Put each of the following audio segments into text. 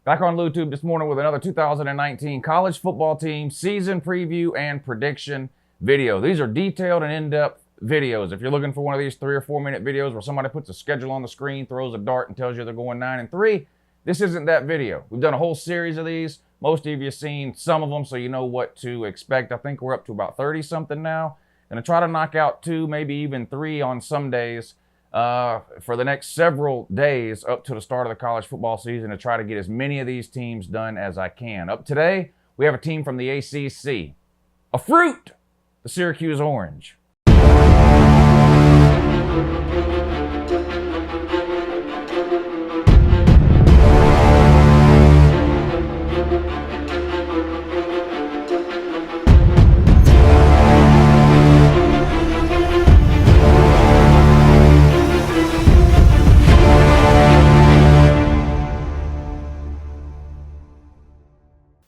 Back on YouTube this morning with another 2019 college football team season preview and prediction video. These are detailed and in-depth videos. If you're looking for one of these 3 or 4 minute videos where somebody puts a schedule on the screen, throws a dart, and tells you they're going 9-3, this isn't that video. We've done a whole series of these. Most of you have seen some of them, so you know what to expect. I think we're up to about 30-something now. Gonna try to knock out 2, maybe even 3 on some days for the next several days up to the start of the college football season to try to get as many of these teams done as I can. Up today, we have a team from the ACC. A fruit, the Syracuse Orange.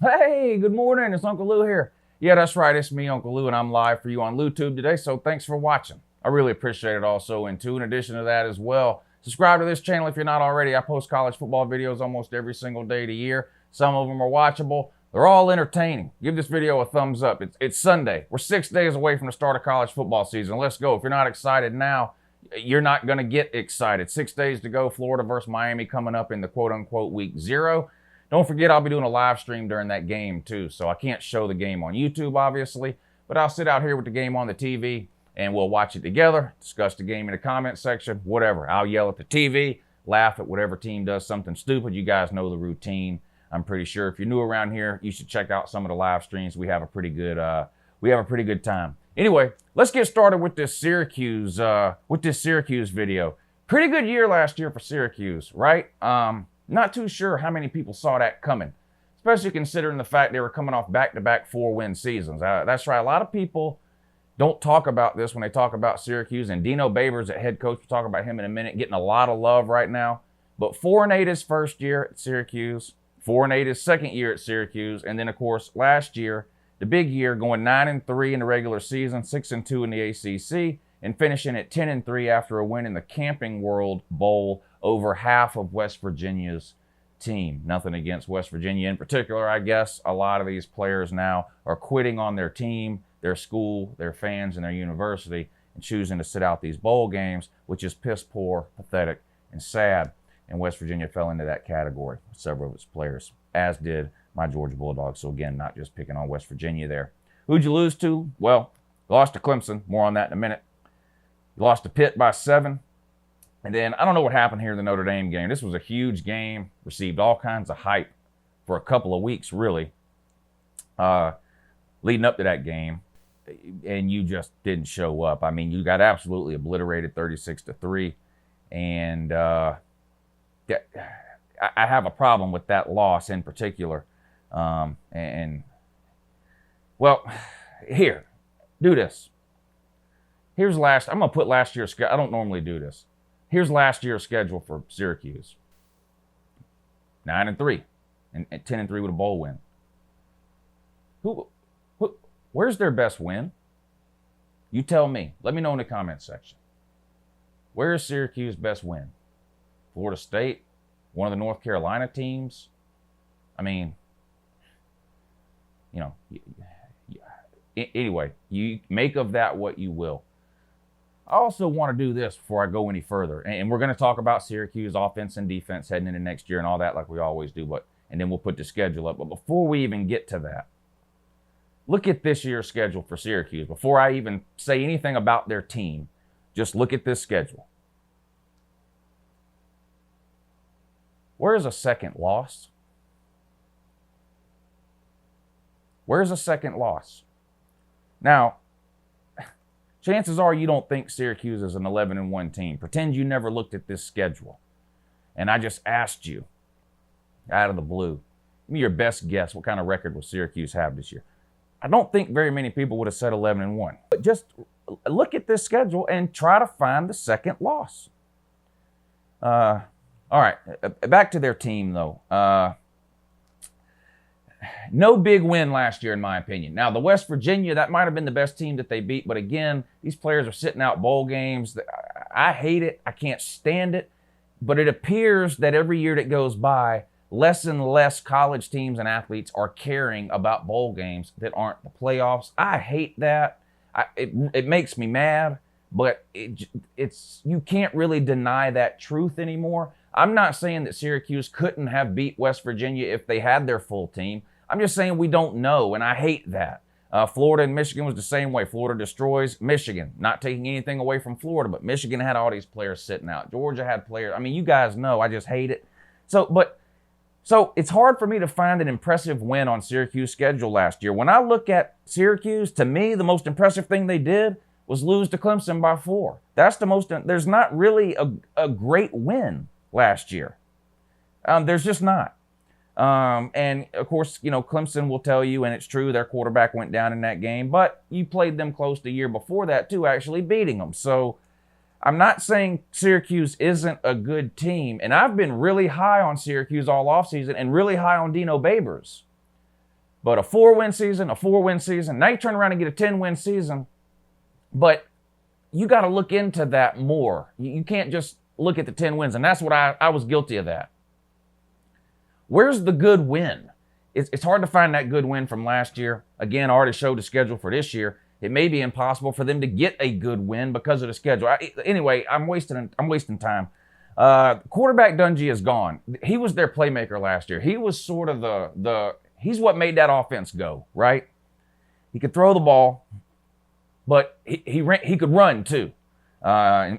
Hey, good morning. It's Uncle Lou here. Yeah, that's right. It's me, Uncle Lou, and I'm live for you on YouTube today, so thanks for watching. I really appreciate it also. And in addition to that as well, subscribe to this channel if you're not already. I post college football videos almost every single day of the year. Some of them are watchable. They're all entertaining. Give this video a thumbs up. It's Sunday. We're 6 days away from the start of college football season. Let's go. If you're not excited now, you're not going to get excited. 6 days to go. Florida versus Miami coming up in the quote-unquote week 0. Don't forget, I'll be doing a live stream during that game too, so I can't show the game on YouTube, obviously, but I'll sit out here with the game on the TV, and we'll watch it together, discuss the game in the comment section, whatever. I'll yell at the TV, laugh at whatever team does something stupid. You guys know the routine. I'm pretty sure if you're new around here, you should check out some of the live streams. We have a pretty good time. Anyway, let's get started with this Syracuse video. Pretty good year last year for Syracuse, right? Not too sure how many people saw that coming, especially considering the fact they were coming off back-to-back 4-win seasons. That's right. A lot of people don't talk about this when they talk about Syracuse, and Dino Babers at head coach, we'll talk about him in a minute, getting a lot of love right now. But 4-8 his first year at Syracuse, 4-8 his second year at Syracuse, and then, of course, last year, the big year, going 9-3 in the regular season, 6-2 in the ACC, and finishing at 10-3 after a win in the Camping World Bowl over half of West Virginia's team. Nothing against West Virginia in particular, I guess. A lot of these players now are quitting on their team, their school, their fans, and their university, and choosing to sit out these bowl games, which is piss poor, pathetic, and sad. And West Virginia fell into that category, several of its players, as did my Georgia Bulldogs. So again, not just picking on West Virginia there. Who'd you lose to? Well, lost to Clemson. More on that in a minute. You lost to Pitt by 7. And then, I don't know what happened here in the Notre Dame game. This was a huge game, received all kinds of hype for a couple of weeks, really, leading up to that game, and you just didn't show up. I mean, you got absolutely obliterated 36-3, and I have a problem with that loss in particular. Well, here, do this. I'm going to put last year's schedule. I don't normally do this. Here's last year's schedule for Syracuse. 9-3 and 10-3 with a bowl win. Where's their best win? You tell me. Let me know in the comment section. Where is Syracuse's best win? Florida State? One of the North Carolina teams? I mean, you know, anyway, you make of that what you will. I also want to do this before I go any further, and we're going to talk about Syracuse offense and defense heading into next year and all that like we always do, and then we'll put the schedule up. But before we even get to that, look at this year's schedule for Syracuse. Before I even say anything about their team, just look at this schedule. Where's a second loss? Where's a second loss? Now, chances are you don't think Syracuse is an 11-1 team. Pretend you never looked at this schedule. And I just asked you, out of the blue, give me your best guess. What kind of record will Syracuse have this year? I don't think very many people would have said 11-1. But just look at this schedule and try to find the second loss. All right, back to their team, though. No big win last year, in my opinion. Now, the West Virginia, that might have been the best team that they beat. But again, these players are sitting out bowl games. I hate it. I can't stand it. But it appears that every year that goes by, less and less college teams and athletes are caring about bowl games that aren't the playoffs. I hate that. It makes me mad, but it's you can't really deny that truth anymore. I'm not saying that Syracuse couldn't have beat West Virginia if they had their full team. I'm just saying we don't know, and I hate that. Florida and Michigan was the same way. Florida destroys Michigan. Not taking anything away from Florida, but Michigan had all these players sitting out. Georgia had players. I mean, you guys know I just hate it. So it's hard for me to find an impressive win on Syracuse's schedule last year. When I look at Syracuse, to me, the most impressive thing they did was lose to Clemson by 4. That's the most. There's not really a great win last year. There's just not. And of course, you know, Clemson will tell you, and it's true, their quarterback went down in that game, but you played them close the year before that too, actually beating them. So I'm not saying Syracuse isn't a good team, and I've been really high on Syracuse all offseason and really high on Dino Babers. But a 4-win season, now you turn around and get a 10-win season, but you got to look into that more. You can't just look at the 10 wins, and that's what I was guilty of that. Where's the good win? It's hard to find that good win from last year. Again, I already showed the schedule for this year. It may be impossible for them to get a good win because of the schedule. Anyway, I'm wasting time. Quarterback Dungey is gone. He was their playmaker last year. He was sort of he's what made that offense go, right? He could throw the ball, but he could run too.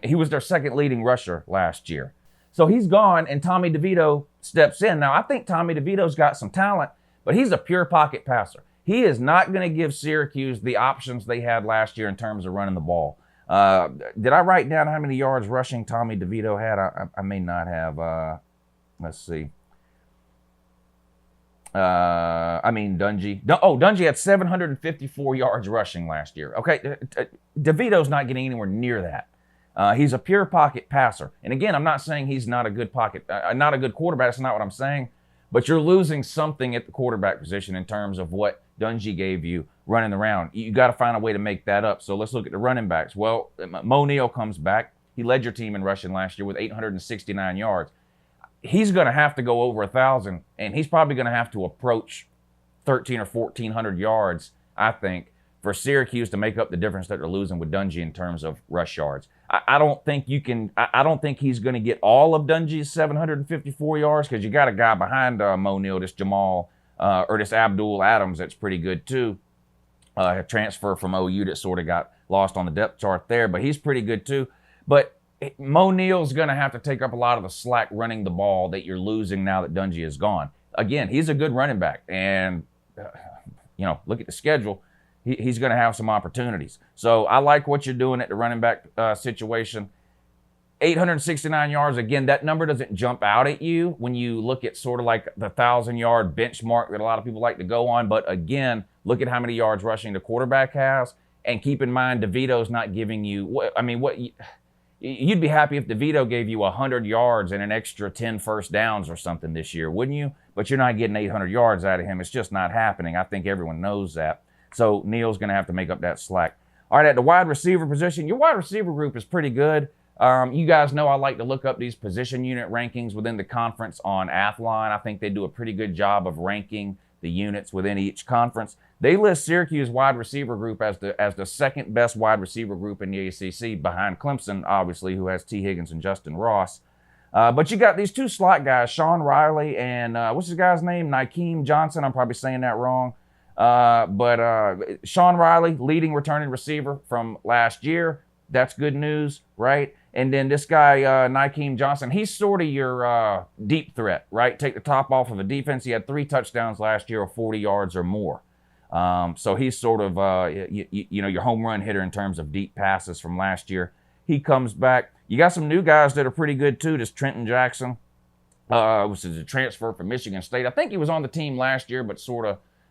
He was their second leading rusher last year. So he's gone, and Tommy DeVito steps in. Now, I think Tommy DeVito's got some talent, but he's a pure pocket passer. He is not going to give Syracuse the options they had last year in terms of running the ball. Did I write down how many yards rushing Tommy DeVito had? I may not have. Let's see. Dungey. Dungey had 754 yards rushing last year. Okay, DeVito's not getting anywhere near that. He's a pure pocket passer. And again, I'm not saying he's not a good not a good quarterback. That's not what I'm saying. But you're losing something at the quarterback position in terms of what Dungey gave you running around. You got to find a way to make that up. So let's look at the running backs. Well, Mo Neal comes back. He led your team in rushing last year with 869 yards. He's going to have to go over 1,000, and he's probably going to have to approach 1,300 or 1,400 yards, I think, for Syracuse to make up the difference that they're losing with Dungey in terms of rush yards. I don't think he's going to get all of Dungey's 754 yards because you got a guy behind Mo Neal, this this Abdul Adams that's pretty good too. A transfer from OU that sort of got lost on the depth chart there, but he's pretty good too. But Mo Neal's going to have to take up a lot of the slack running the ball that you're losing now that Dungey is gone. Again, he's a good running back, and look at the schedule. He's going to have some opportunities. So I like what you're doing at the running back situation. 869 yards, again, that number doesn't jump out at you when you look at sort of like the 1,000-yard benchmark that a lot of people like to go on. But again, look at how many yards rushing the quarterback has. And keep in mind, DeVito's not giving you, you'd be happy if DeVito gave you 100 yards and an extra 10 first downs or something this year, wouldn't you? But you're not getting 800 yards out of him. It's just not happening. I think everyone knows that. So Neal's going to have to make up that slack. All right, at the wide receiver position, your wide receiver group is pretty good. You guys know I like to look up these position unit rankings within the conference on Athlon. I think they do a pretty good job of ranking the units within each conference. They list Syracuse wide receiver group as the second best wide receiver group in the ACC, behind Clemson, obviously, who has T. Higgins and Justin Ross. But you got these two slot guys, Sean Riley and what's his guy's name? Nykeem Johnson. I'm probably saying that wrong. But Sean Riley, leading returning receiver from last year. That's good news, right? And then this guy, Nykeem Johnson, he's sort of your deep threat, right? Take the top off of the defense. He had 3 touchdowns last year of 40 yards or more. So he's sort of, your home run hitter in terms of deep passes from last year. He comes back. You got some new guys that are pretty good too. This Trenton Jackson, which is a transfer from Michigan State. I think he was on the team last year, but sort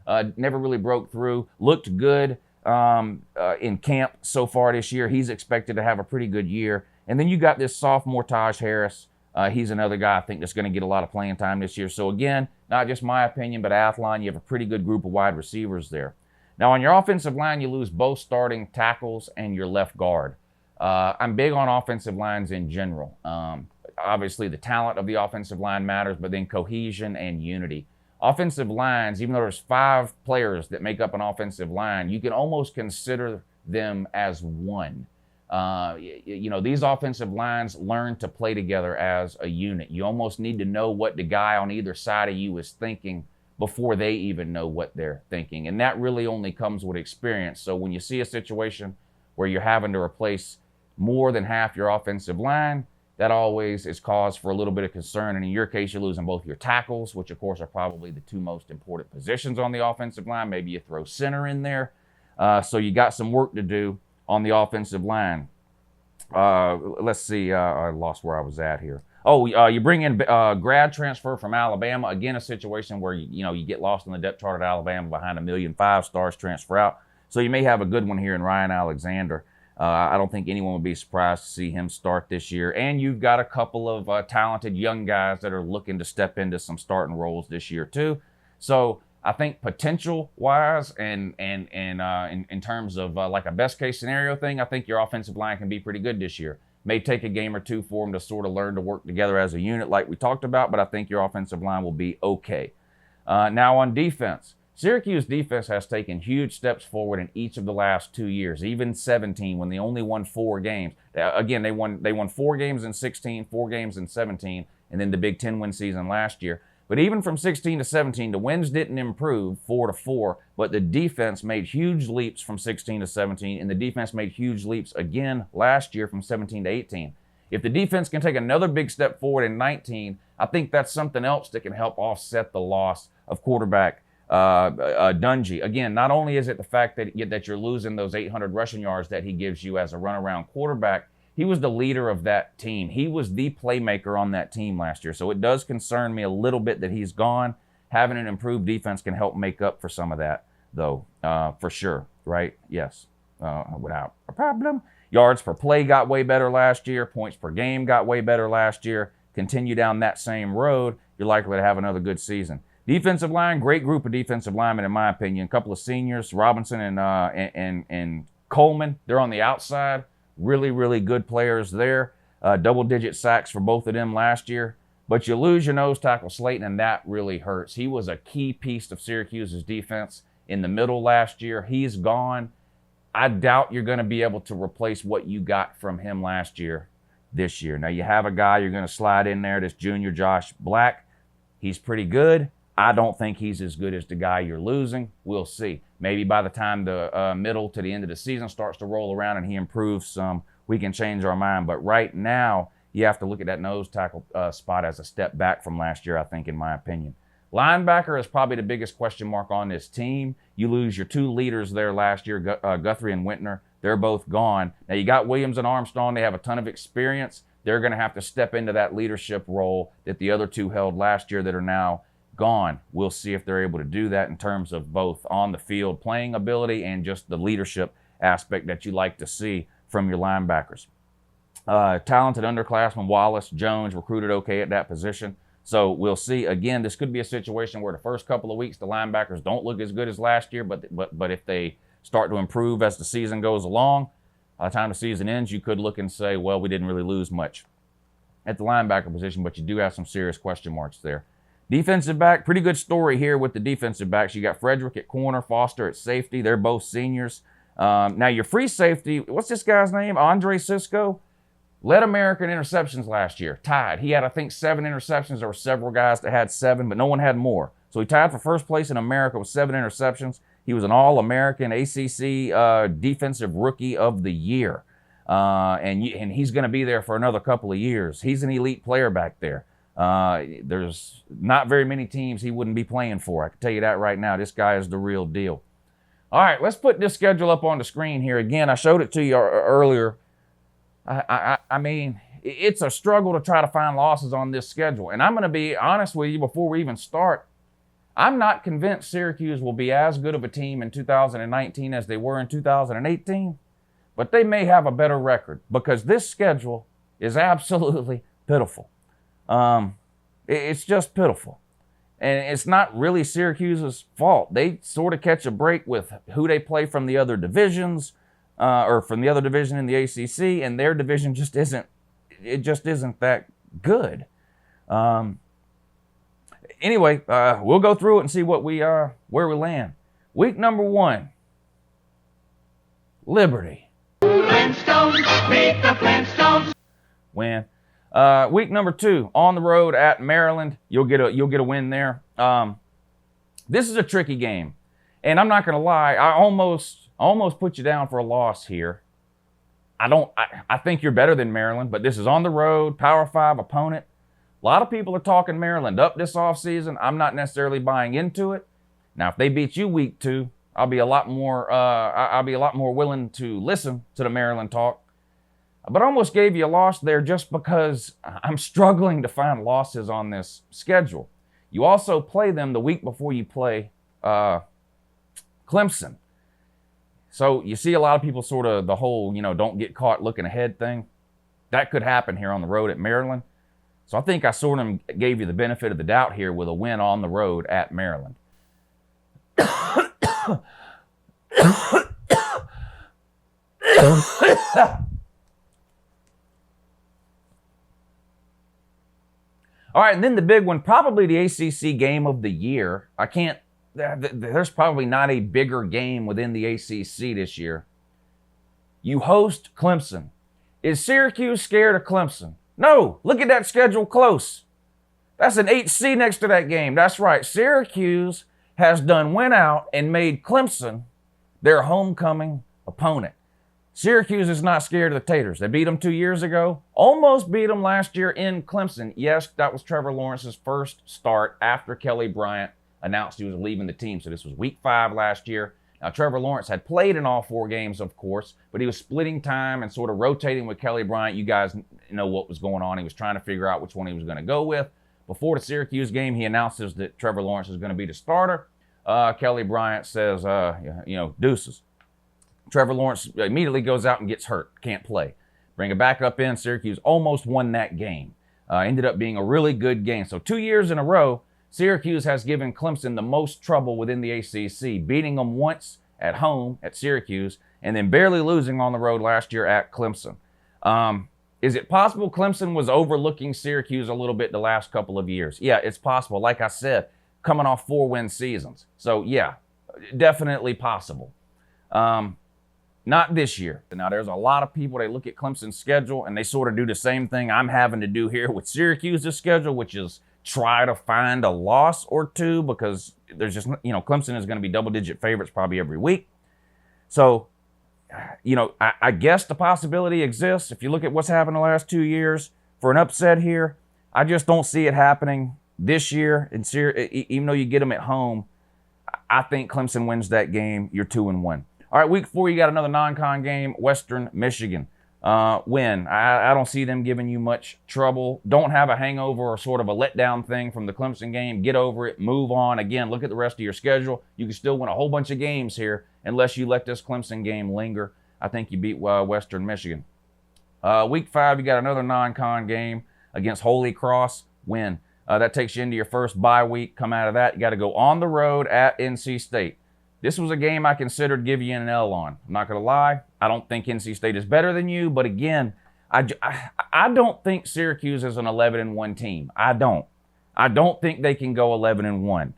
of never really broke through. Looked good in camp so far this year. He's expected to have a pretty good year. And then you got this sophomore Taj Harris. He's another guy I think that's going to get a lot of playing time this year. So again, not just my opinion, but Athlon, you have a pretty good group of wide receivers there. Now on your offensive line, you lose both starting tackles and your left guard. I'm big on offensive lines in general. obviously the talent of the offensive line matters, but then cohesion and unity. Offensive lines, even though there's 5 players that make up an offensive line, you can almost consider them as one. These offensive lines learn to play together as a unit. You almost need to know what the guy on either side of you is thinking before they even know what they're thinking. And that really only comes with experience. So when you see a situation where you're having to replace more than half your offensive line, that always is cause for a little bit of concern. And in your case, you're losing both your tackles, which of course are probably the 2 most important positions on the offensive line. Maybe you throw center in there. So you got some work to do on the offensive line. Let's see. I lost where I was at here. You bring in grad transfer from Alabama. Again, a situation where you get lost in the depth chart at Alabama behind 1,000,000 5-stars transfer out. So you may have a good one here in Ryan Alexander. I don't think anyone would be surprised to see him start this year. And you've got a couple of talented young guys that are looking to step into some starting roles this year too. So I think potential-wise and in terms of like a best-case scenario thing, I think your offensive line can be pretty good this year. May take a game or 2 for them to sort of learn to work together as a unit like we talked about, but I think your offensive line will be okay. Now on defense, Syracuse defense has taken huge steps forward in each of the last 2 years, even 17 when they only won 4 games. Again, they won 4 games in 16, 4 games in 17, and then the Big Ten win season last year. But even from 16 to 17, the wins didn't improve 4-4, but the defense made huge leaps from 16 to 17, and the defense made huge leaps again last year from 17 to 18. If the defense can take another big step forward in 19, I think that's something else that can help offset the loss of quarterback Dungey. Again, not only is it the fact that you're losing those 800 rushing yards that he gives you as a runaround quarterback, he was the leader of that team. He was the playmaker on that team last year. So it does concern me a little bit that he's gone. Having an improved defense can help make up for some of that, though, for sure, right? Yes, without a problem. Yards per play got way better last year. Points per game got way better last year. Continue down that same road, you're likely to have another good season. Defensive line, great group of defensive linemen, in my opinion. A couple of seniors, Robinson and Coleman. They're on the outside. Really, really good players there. Double-digit sacks for both of them last year. But you lose your nose tackle, Slayton, and that really hurts. He was a key piece of Syracuse's defense in the middle last year. He's gone. I doubt you're going to be able to replace what you got from him last year this year. Now, you have a guy you're going to slide in there, this junior Josh Black. He's pretty good. I don't think he's as good as the guy you're losing. We'll see. Maybe by the time the middle to the end of the season starts to roll around and he improves some, we can change our mind. But right now, you have to look at that nose tackle spot as a step back from last year, I think, in my opinion. Linebacker is probably the biggest question mark on this team. You lose your 2 leaders there last year, Guthrie and Whitner. They're both gone. Now, you got Williams and Armstrong. They have a ton of experience. They're going to have to step into that leadership role that the other 2 held last year that are now gone. We'll see if they're able to do that in terms of both on the field playing ability and just the leadership aspect that you like to see from your linebackers. Talented underclassmen, Wallace, Jones, recruited okay at that position. So we'll see. Again, this could be a situation where the first couple of weeks the linebackers don't look as good as last year, but if they start to improve as the season goes along, by the time the season ends, you could look and say, well, we didn't really lose much at the linebacker position, but you do have some serious question marks there. Defensive back, pretty good story here with the defensive backs. You got Frederick at corner, Foster at safety. They're both seniors. Now, your free safety, what's this guy's name? Andre Cisco led America in interceptions last year, tied. He had, I think, 7 interceptions. There were several guys that had 7, but no one had more. So he tied for first place in America with 7 interceptions. He was an All-American ACC Defensive Rookie of the Year. And he's going to be there for another couple of years. He's an elite player back there. There's not very many teams he wouldn't be playing for. I can tell you that right now. This guy is the real deal. All right, let's put this schedule up on the screen here. Again, I showed it to you earlier. I mean, it's a struggle to try to find losses on this schedule. And I'm going to be honest with you before we even start. I'm not convinced Syracuse will be as good of a team in 2019 as they were in 2018. But they may have a better record because this schedule is absolutely pitiful. It's just pitiful. And it's not really Syracuse's fault. They sort of catch a break with who they play from the other divisions, or from the other division in the ACC, and their division just isn't that good. Anyway, we'll go through it and see what where we land. Week number 1, Liberty. Flintstones, meet the Flintstones. Win. Week number 2, on the road at Maryland. You'll get a win there. This is a tricky game, and I'm not gonna lie. I almost put you down for a loss here. I think you're better than Maryland, but this is on the road, Power 5 opponent. A lot of people are talking Maryland up this offseason. I'm not necessarily buying into it. Now, if they beat you week 2, I'll be a lot more willing to listen to the Maryland talk. But I almost gave you a loss there just because I'm struggling to find losses on this schedule. You also play them the week before you play Clemson. So you see a lot of people sort of the whole, don't get caught looking ahead thing. That could happen here on the road at Maryland. So I think I sort of gave you the benefit of the doubt here with a win on the road at Maryland. All right, and then the big one, probably the ACC game of the year. There's probably not a bigger game within the ACC this year. You host Clemson. Is Syracuse scared of Clemson? No, look at that schedule close. That's an 8C next to that game. That's right. Syracuse has went out and made Clemson their homecoming opponent. Syracuse is not scared of the Taters. They beat them 2 years ago, almost beat them last year in Clemson. Yes, that was Trevor Lawrence's first start after Kelly Bryant announced he was leaving the team. So this was week 5 last year. Now, Trevor Lawrence had played in all 4 games, of course, but he was splitting time and sort of rotating with Kelly Bryant. You guys know what was going on. He was trying to figure out which one he was going to go with. Before the Syracuse game, he announces that Trevor Lawrence is going to be the starter. Kelly Bryant says, deuces. Trevor Lawrence immediately goes out and gets hurt, can't play. Bring it back up in. Syracuse almost won that game. Ended up being a really good game. So 2 years in a row, Syracuse has given Clemson the most trouble within the ACC, beating them once at home at Syracuse and then barely losing on the road last year at Clemson. Is it possible Clemson was overlooking Syracuse a little bit the last couple of years? Yeah, it's possible. Like I said, coming off 4-win seasons. So, yeah, definitely possible. Not this year. Now, there's a lot of people, they look at Clemson's schedule and they sort of do the same thing I'm having to do here with Syracuse's schedule, which is try to find a loss or two because there's just, Clemson is going to be double-digit favorites probably every week. So, I guess the possibility exists. If you look at what's happened the last 2 years for an upset here, I just don't see it happening this year. And even though you get them at home, I think Clemson wins that game. You're 2-1. All right, week 4, you got another non-con game, Western Michigan. Win. I don't see them giving you much trouble. Don't have a hangover or sort of a letdown thing from the Clemson game. Get over it. Move on. Again, look at the rest of your schedule. You can still win a whole bunch of games here unless you let this Clemson game linger. I think you beat Western Michigan. Week 5, you got another non-con game against Holy Cross. Win. That takes you into your first bye week. Come out of that, you got to go on the road at NC State. This was a game I considered giving you an L on. I'm not going to lie. I don't think NC State is better than you. But again, I don't think Syracuse is an 11-1 team. I don't think they can go 11-1.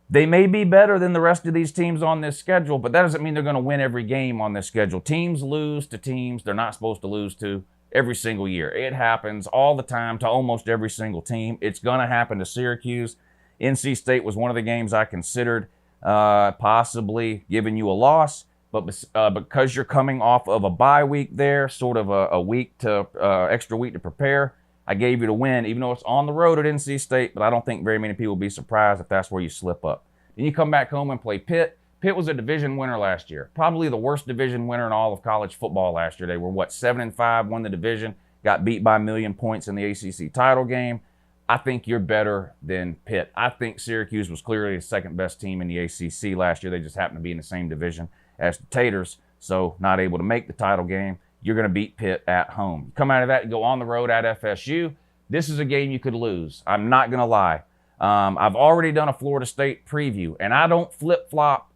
They may be better than the rest of these teams on this schedule, but that doesn't mean they're going to win every game on this schedule. Teams lose to teams they're not supposed to lose to every single year. It happens all the time to almost every single team. It's going to happen to Syracuse. NC State was one of the games I considered possibly giving you a loss, but because you're coming off of a bye week there, sort of a week to extra week to prepare, I gave you the win, even though it's on the road at NC State, but I don't think very many people will be surprised if that's where you slip up. Then you come back home and play Pitt. Pitt was a division winner last year, probably the worst division winner in all of college football last year. They were, 7-5, won the division, got beat by 1,000,000 points in the ACC title game. I think you're better than Pitt. I think Syracuse was clearly the second best team in the ACC last year. They just happened to be in the same division as the Taters, so not able to make the title game. You're going to beat Pitt at home. You come out of that, you go on the road at FSU. This is a game you could lose. I'm not going to lie. I've already done a Florida State preview, and I don't flip-flop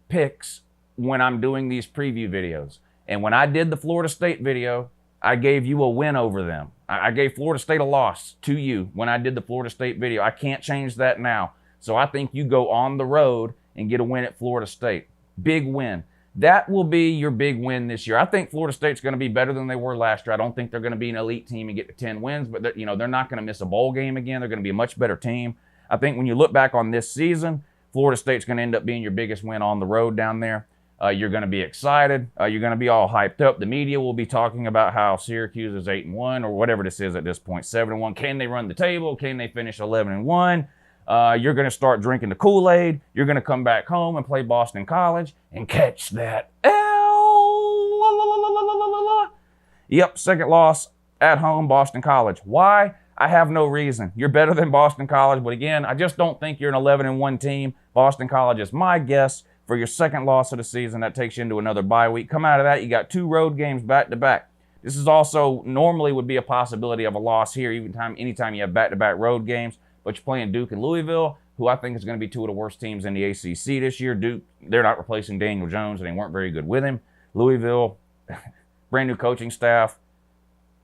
picks when I'm doing these preview videos. And when I did the Florida State video, I gave you a win over them. I gave Florida State a loss to you when I did the Florida State video. I can't change that now. So I think you go on the road and get a win at Florida State. Big win. That will be your big win this year. I think Florida State's going to be better than they were last year. I don't think they're going to be an elite team and get to 10 wins, but they're not going to miss a bowl game again. They're going to be a much better team. I think when you look back on this season, Florida State's going to end up being your biggest win on the road down there. You're going to be excited. You're going to be all hyped up. The media will be talking about how Syracuse is 8-1 or whatever this is at this point, 7-1. Can they run the table? Can they finish 11-1? You're going to start drinking the Kool-Aid. You're going to come back home and play Boston College and catch that L. Yep, second loss at home, Boston College. Why? I have no reason. You're better than Boston College, but again, I just don't think you're an 11-1 team. Boston College is my guess for your second loss of the season. That takes you into another bye week. Come out of that, you got 2 road games back-to-back. This is also normally would be a possibility of a loss here anytime you have back-to-back road games. But you're playing Duke and Louisville, who I think is going to be 2 of the worst teams in the ACC this year. Duke, they're not replacing Daniel Jones, and they weren't very good with him. Louisville, brand new coaching staff,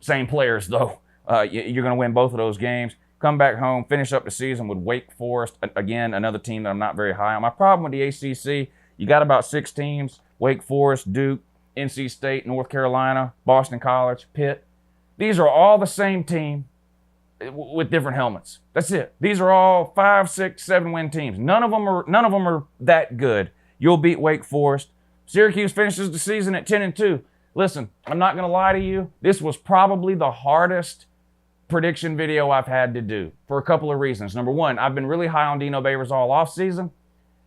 same players though. You're going to win both of those games. Come back home, finish up the season with Wake Forest. Again, another team that I'm not very high on. My problem with the ACC, you got about 6 teams: Wake Forest, Duke, NC State, North Carolina, Boston College, Pitt. These are all the same team with different helmets. That's it. These are all 5, 6, 7 win teams. None of them are that good. You'll beat Wake Forest. Syracuse finishes the season at 10-2. Listen, I'm not going to lie to you. This was probably the hardest prediction video I've had to do for a couple of reasons. Number one, I've been really high on Dino Babers all offseason.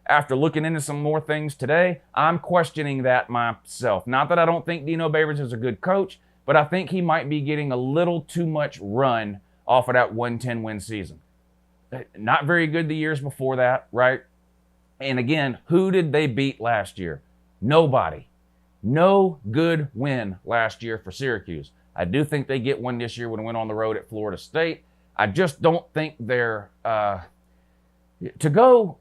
After looking into some more things today, I'm questioning that myself. Not that I don't think Dino Babers is a good coach, but I think he might be getting a little too much run off of that 110-win season. Not very good the years before that, right? And again, who did they beat last year? Nobody. No good win last year for Syracuse. I do think they get one this year when they went on the road at Florida State. I just don't think they're to go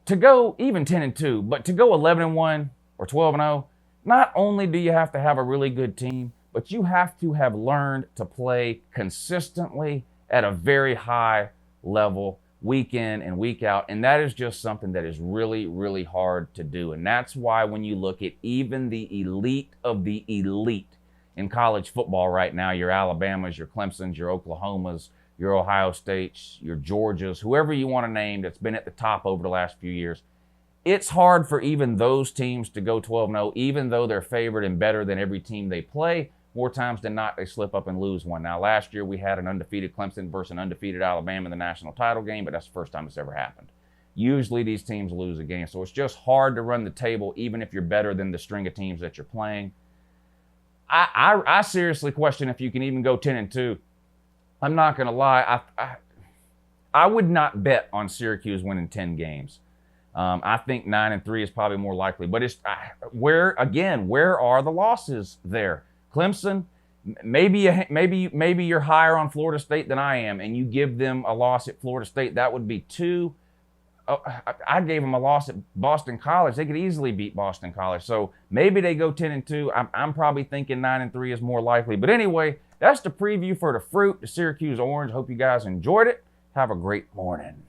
even 10-2, but to go 11-1 or 12-0. Not only do you have to have a really good team, but you have to have learned to play consistently at a very high level, week in and week out. And that is just something that is really, really hard to do. And that's why when you look at even the elite of the elite in college football right now, your Alabamas, your Clemsons, your Oklahomas, your Ohio States, your Georgias, whoever you want to name that's been at the top over the last few years, it's hard for even those teams to go 12-0, even though they're favored and better than every team they play. More times than not, they slip up and lose one. Now, last year we had an undefeated Clemson versus an undefeated Alabama in the national title game, but that's the first time it's ever happened. Usually these teams lose a game, so it's just hard to run the table even if you're better than the string of teams that you're playing. I seriously question if you can even go 10-2. I'm not going to lie. I would not bet on Syracuse winning 10 games. I think 9-3 is probably more likely. But it's where are the losses there? Clemson, maybe you're higher on Florida State than I am, and you give them a loss at Florida State. That would be 2. I gave them a loss at Boston College. They could easily beat Boston College. So maybe they go 10-2. I'm probably thinking 9-3 is more likely. But anyway, that's the preview for the fruit, the Syracuse Orange. Hope you guys enjoyed it. Have a great morning.